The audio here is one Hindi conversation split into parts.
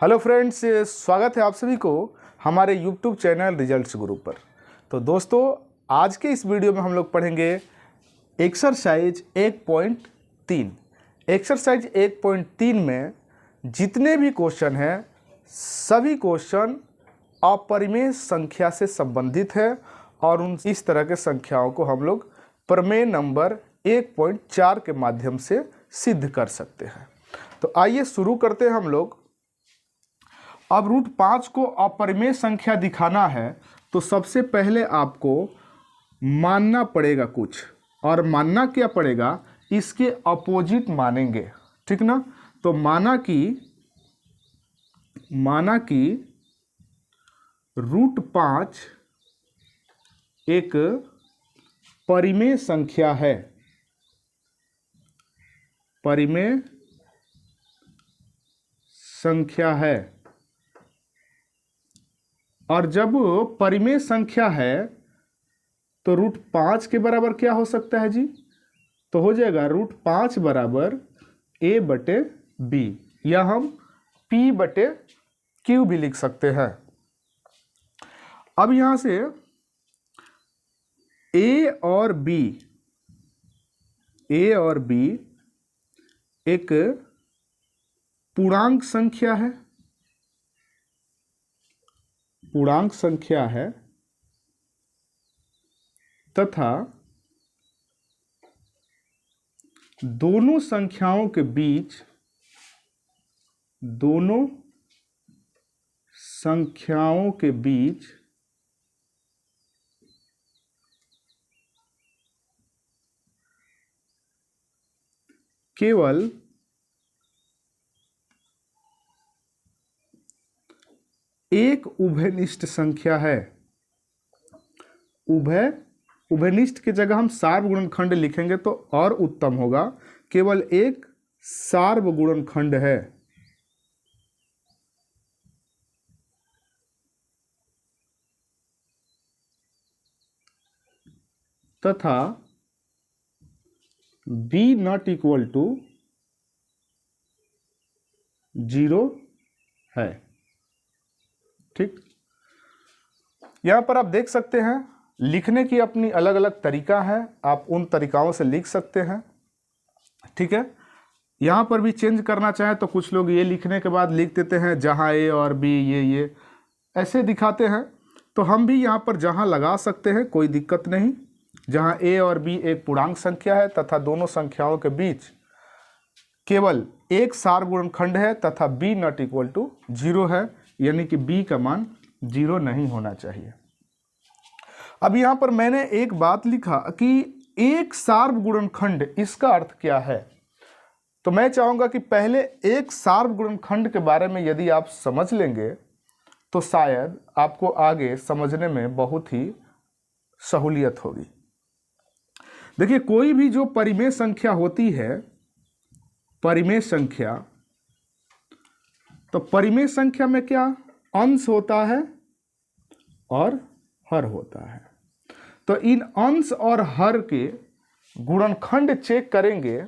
हेलो फ्रेंड्स, स्वागत है आप सभी को हमारे यूट्यूब चैनल रिजल्ट्स गुरु पर। तो दोस्तों, आज के इस वीडियो में हम लोग पढ़ेंगे एक्सरसाइज 1.3। एक्सरसाइज 1.3 में जितने भी क्वेश्चन हैं सभी क्वेश्चन अपरिमेय संख्या से संबंधित है और उन इस तरह के संख्याओं को हम लोग प्रमेय नंबर 1.4 के माध्यम से सिद्ध कर सकते हैं। तो आइए शुरू करते हैं हम लोग। अब रूट 5 को अपरिमेय संख्या दिखाना है तो सबसे पहले आपको मानना पड़ेगा कुछ, और मानना क्या पड़ेगा, इसके अपोजिट मानेंगे, ठीक ना। तो माना कि रूट 5 एक परिमेय संख्या है। परिमेय संख्या है, और जब परिमेय संख्या है तो रूट 5 के बराबर क्या हो सकता है जी, तो हो जाएगा रूट 5 बराबर a/b, या हम p/q भी लिख सकते हैं। अब यहां से a और b एक पूर्णांक संख्या है, पूर्णांक संख्या है, तथा दोनों संख्याओं के बीच केवल एक उभयनिष्ठ संख्या है। उभयनिष्ठ की जगह हम सार्वगुणनखंड लिखेंगे तो और उत्तम होगा। केवल एक सार्वगुणनखंड है, तथा b नॉट इक्वल टू 0 है। ठीक, यहां पर आप देख सकते हैं लिखने की अपनी अलग अलग तरीका है, आप उन तरीकाओं से लिख सकते हैं। ठीक है, यहां पर भी चेंज करना चाहें तो कुछ लोग ये लिखने के बाद लिख देते हैं जहां a और b ये ऐसे दिखाते हैं, तो हम भी यहां पर जहां लगा सकते हैं, कोई दिक्कत नहीं। जहां a और b एक पूर्णांक संख्या है तथा दोनों संख्याओं के बीच केवल एक सार्वगुणनखंड है तथा b नॉट इक्वल टू 0 है, यानी कि b का मान 0 नहीं होना चाहिए। अब यहां पर मैंने एक बात लिखा कि एक सार्वगुणनखंड, इसका अर्थ क्या है, तो मैं चाहूंगा कि पहले एक सार्वगुणनखंड के बारे में यदि आप समझ लेंगे तो शायद आपको आगे समझने में बहुत ही सहूलियत होगी। देखिए, कोई भी जो परिमेय संख्या होती है, परिमेय संख्या, तो परिमेय संख्या में क्या अंश होता है और हर होता है। तो इन अंश और हर के गुणनखंड चेक करेंगे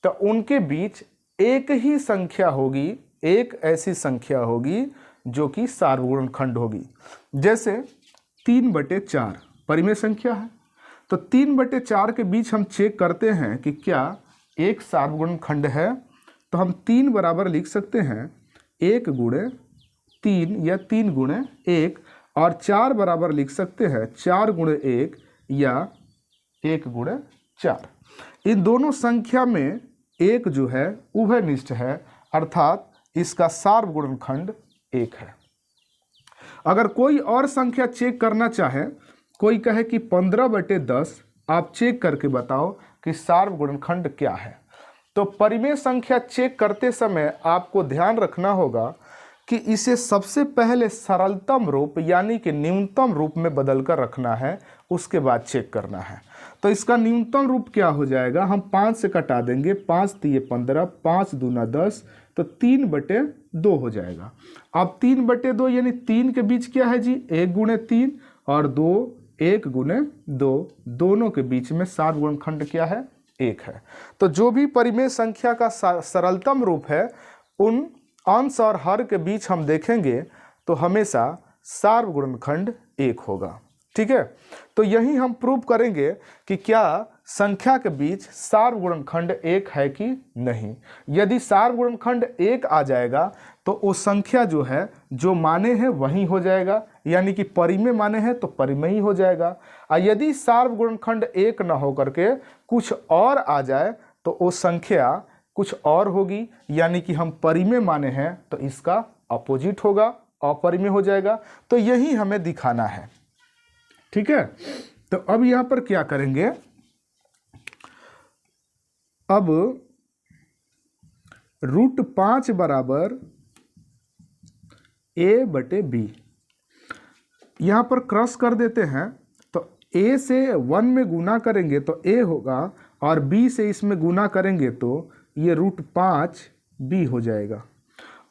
तो उनके बीच एक ही संख्या होगी, एक ऐसी संख्या होगी जो कि सार्वगुणनखंड होगी। जैसे 3/4 परिमेय संख्या है, तो 3/4 के बीच हम चेक करते हैं कि क्या एक सार्वगुणनखंड है, तो हम 3 बराबर लिख सकते हैं 1 × 3 या 3 × 1, और 4 बराबर लिख सकते हैं 4 × 1 या 1 × 4। इन दोनों संख्या में एक जो है उभयनिष्ठ है, अर्थात इसका सार्वगुणनखंड 1 है। अगर कोई और संख्या चेक करना चाहे, कोई कहे कि 15/10, आप चेक करके बताओ कि सार्वगुणनखंड क्या है। तो परिमेय संख्या चेक करते समय आपको ध्यान रखना होगा कि इसे सबसे पहले सरलतम रूप यानी कि न्यूनतम रूप में बदलकर रखना है, उसके बाद चेक करना है। तो इसका न्यूनतम रूप क्या हो जाएगा, हम 5 से कटा देंगे, 5 × 3 = 15, 5 दूना 10, तो 3/2 हो जाएगा। अब 3/2 यानी 3 के बीच क्या है जी, 1 × 3, और 2 1 × 2, दोनों के बीच में सार्वगुणनखंड क्या है, 1 है। तो जो भी परिमेय संख्या का सरलतम रूप है उन अंश और हर के बीच हम देखेंगे तो हमेशा सार्वगुणनखंड 1 होगा। ठीक है, तो यही हम प्रूव करेंगे कि क्या संख्या के बीच सार्वगुणनखंड 1 है कि नहीं। यदि सार्वगुणनखंड 1 आ जाएगा तो वो संख्या जो है जो माने हैं वही हो जाएगा, यानी कि परिमेय माने हैं तो परिमेय ही हो जाएगा। और यदि सार्वगुणनखंड 1 न होकर के कुछ और आ जाए तो वो संख्या कुछ और होगी, यानी कि हम परिमेय माने हैं तो इसका अपोजिट होगा, अपरिमेय हो जाएगा। तो यही हमें दिखाना है। ठीक है, तो अब यहां पर क्या करेंगे, अब √5 बराबर a/b यहां पर क्रॉस कर देते हैं। तो a से 1 में गुना करेंगे तो a होगा, और b से इसमें गुना करेंगे तो ये √5b हो जाएगा।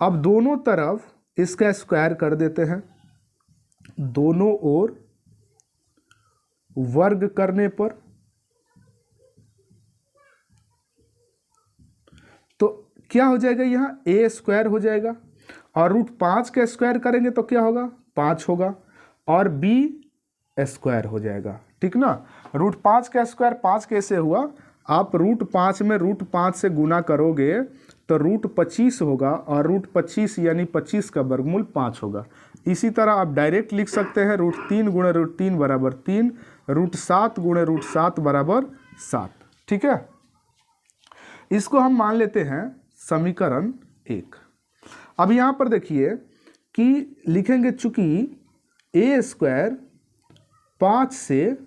अब दोनों तरफ इसका स्क्वायर कर देते हैं, दोनों ओर वर्ग करने पर तो क्या हो जाएगा, यहाँ a² हो जाएगा, और √5 का स्क्वायर करेंगे तो क्या होगा, 5 होगा, और b² हो जाएगा। ठीक ना, √5 का स्क्वायर 5 कैसे हुआ, आप √5 में √5 से गुना करोगे तो √25 होगा, और √25 यानी 25 का वर्गमूल 5 होगा। इसी तरह आप डायरेक्ट लिख सकते हैं √3 गुणे √3 बराबर 3, √7 गुणे √7 बराबर 7। ठीक है, इसको हम मान लेते हैं समीकरण 1। अब यहाँ पर देखिए कि लिखेंगे चूंकि a² 5 से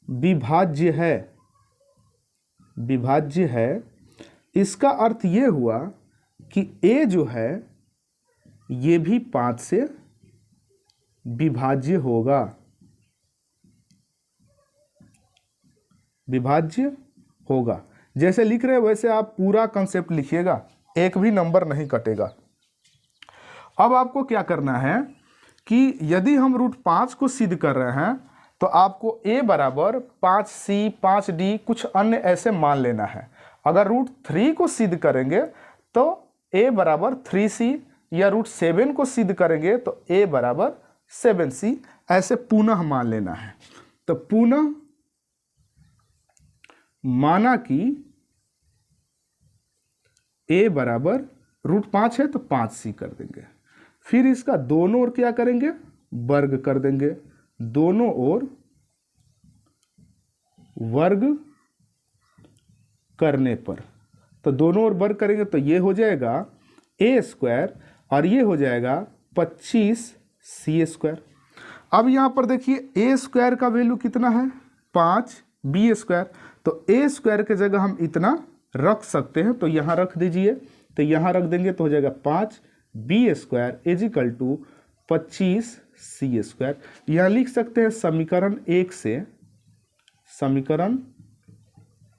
विभाज्य है, इसका अर्थ ये हुआ कि a जो है ये भी 5 से विभाज्य होगा, जैसे लिख रहे हैं वैसे आप पूरा कंसेप्ट लिखिएगा, एक भी नंबर नहीं कटेगा। अब आपको क्या करना है कि यदि हम √5 को सिद्ध कर रहे हैं तो आपको a बराबर 5c 5d कुछ अन्य ऐसे मान लेना है। अगर √3 को सिद्ध करेंगे तो a बराबर 3c, या √7 को सिद्ध करेंगे तो a बराबर 7c, ऐसे पुनः मान लेना है। तो पुनः माना कि a बराबर √5 है तो 5c कर देंगे, फिर इसका दोनों ओर क्या करेंगे, वर्ग कर देंगे, दोनों ओर वर्ग करने पर, तो दोनों ओर वर्ग करेंगे तो ये हो जाएगा a², और ये हो जाएगा 25c²। अब यहां पर देखिए a² का वैल्यू कितना है, 5, b², तो a² के जगह हम इतना रख सकते हैं, तो यहां रख दीजिए, तो यहां रख देंगे तो हो जाएगा 5b² = 25c²। यहां लिख सकते हैं समीकरण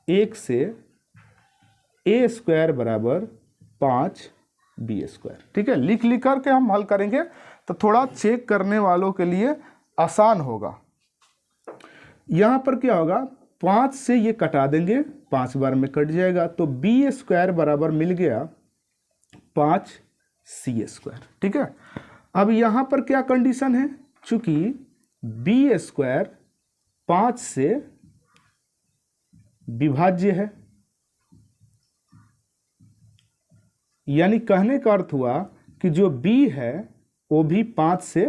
1 से a² बराबर 5b²। ठीक है, लिख करके हम हल करेंगे तो थोड़ा चेक करने वालों के लिए आसान होगा। यहां पर क्या होगा, 5 से ये कटा देंगे, 5 बार में कट जाएगा, तो b² बराबर मिल गया 5c²। ठीक है, अब यहां पर क्या कंडीशन है, चूंकि b² 5 से विभाज्य है, यानी कहने का अर्थ हुआ कि जो b है वो भी 5 से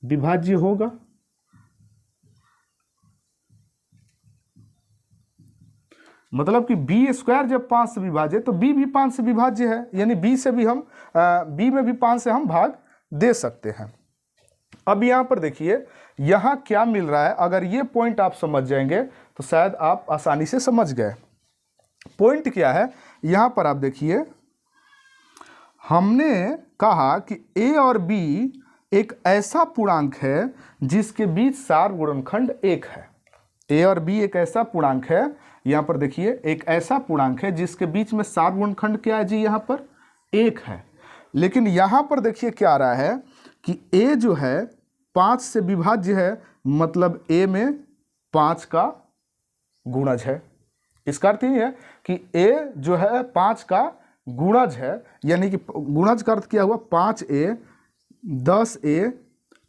विभाज्य होगा। मतलब कि b² जब 5 से विभाज्य तो b भी 5 से विभाज्य है, यानी b में भी 5 से हम भाग दे सकते हैं। अब यहाँ पर देखिए यहाँ क्या मिल रहा है, अगर ये पॉइंट आप समझ जाएंगे तो शायद आप आसानी से समझ गए। पॉइंट क्या है, यहाँ पर आप देखिए हमने कहा कि a और b एक ऐसा पूर्णांक है जिसके बीच सार्वगुणनखंड 1 है। a और b एक ऐसा पूर्णांक है, यहाँ पर देखिए एक ऐसा पूर्णांक है जिसके बीच में सार्वगुणनखंड क्या है जी, यहाँ पर 1 है। लेकिन यहाँ पर देखिए क्या आ रहा है कि a जो है 5 से विभाज्य है, मतलब a में 5 का गुणज है। इसका अर्थ ये है कि a जो है 5 का गुणज है, यानी कि गुणज का अर्थ क्या हुआ 5a 10a,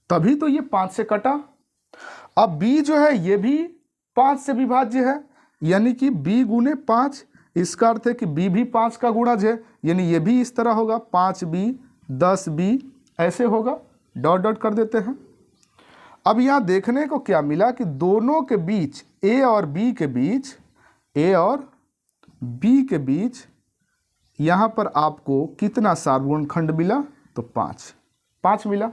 तभी तो ये 5 से कटा। अब b जो है ये भी 5 से विभाज्य है, यानी कि b गुने 5, इसका अर्थ है कि b भी 5 का गुणज है, यानी ये भी इस तरह होगा 5b 10b, ऐसे होगा, डॉट डॉट कर देते हैं। अब यहाँ देखने को क्या मिला कि दोनों के बीच a और b के बीच, a और b के बीच यहाँ पर आपको कितना सार्वगुणनखंड मिला, तो 5 मिला।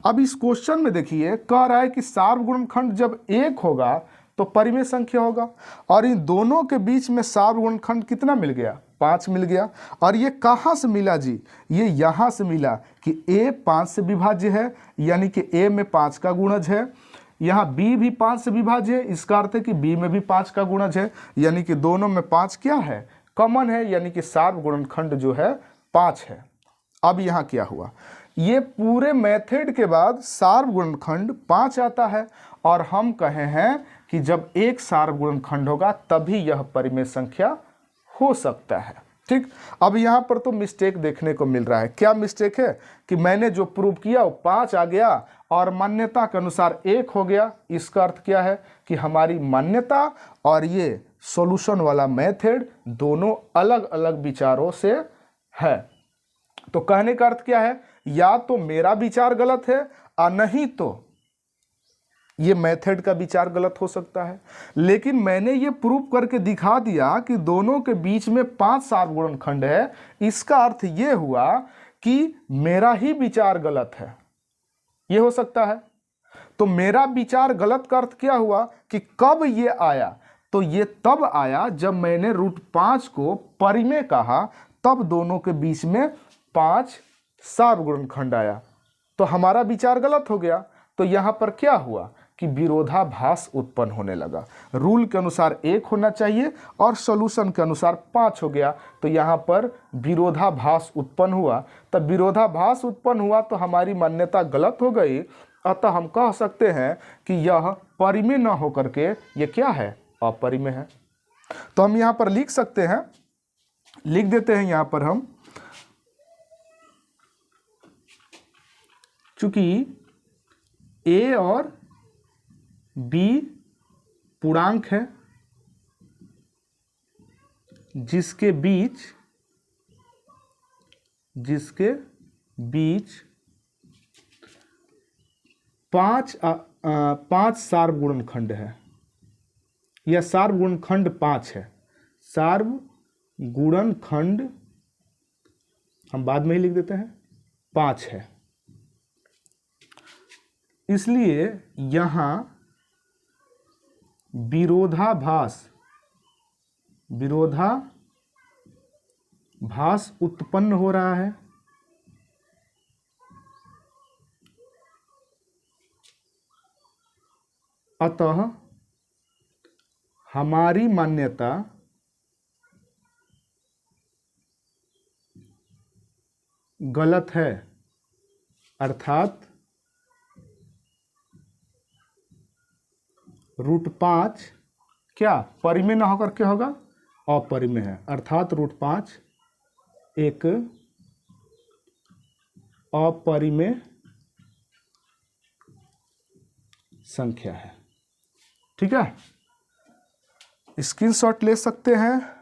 अब इस क्वेश्चन में देखिए कह रहा है कि सार्वगुणनखंड जब 1 होगा तो परिमेय संख्या होगा, और इन दोनों के बीच में सार्वगुणनखंड कितना मिल गया, 5 मिल गया। और ये कहाँ से मिला जी, ये यहाँ से मिला कि a 5 से विभाज्य है, यानी कि a में 5 का गुणज है, यहाँ b भी 5 से विभाज्य है, इसका अर्थ है कि b में भी 5 का गुणज है, यानी कि दोनों में 5 क्या है, कॉमन है, यानी कि सार्वगुणनखंड जो है 5 है। अब यहाँ क्या हुआ, ये पूरे मेथड के बाद सार्वगुणनखंड 5 आता है, और हम कहे हैं कि जब एक सार्वगुणनखंड होगा तभी यह परिमेय संख्या हो सकता है। ठीक, अब यहाँ पर तो मिस्टेक देखने को मिल रहा है। क्या मिस्टेक है कि मैंने जो प्रूव किया वो 5 आ गया और मान्यता के अनुसार 1 हो गया। इसका अर्थ क्या है कि हमारी मान्यता और ये सॉल्यूशन वाला मेथड दोनों अलग अलग विचारों से है। तो कहने का अर्थ क्या है, या तो मेरा विचार गलत है और नहीं तो ये मेथड का विचार गलत हो सकता है। लेकिन मैंने ये प्रूव करके दिखा दिया कि दोनों के बीच में 5 सार्वगुणनखंड है, इसका अर्थ ये हुआ कि मेरा ही विचार गलत है। ये हो सकता है। तो मेरा विचार गलत का अर्थ क्या हुआ कि कब ये आया, तो ये तब आया जब मैंने √5 को परिमेय कहा, तब दोनों के बीच में 5 सार्वगुणनखंड आया, तो हमारा विचार गलत हो गया। तो यहाँ पर क्या हुआ कि विरोधाभास उत्पन्न होने लगा। रूल के अनुसार 1 होना चाहिए और सॉल्यूशन के अनुसार 5 हो गया, तो यहाँ पर विरोधाभास उत्पन्न हुआ। तब विरोधाभास उत्पन्न हुआ तो हमारी मान्यता गलत हो गई, अतः हम कह सकते हैं कि यह परिमेय न होकर के ये क्या है, अपरिमेय है। तो हम यहाँ पर लिख सकते हैं, लिख देते हैं यहाँ पर हम, चूंकि a और b पूर्णांक है जिसके बीच 5 सार्वगुणनखंड है, या सार्वगुणनखंड 5 है। सार्वगुणनखंड हम बाद में ही लिख देते हैं 5 है, इसलिए यहां विरोधाभास उत्पन्न हो रहा है। अतः हमारी मान्यता गलत है, अर्थात √5 क्या परिमेय ना होकर के होगा, अपरिमेय है, अर्थात √5 एक अपरिमेय संख्या है। ठीक है, स्क्रीनशॉट ले सकते हैं।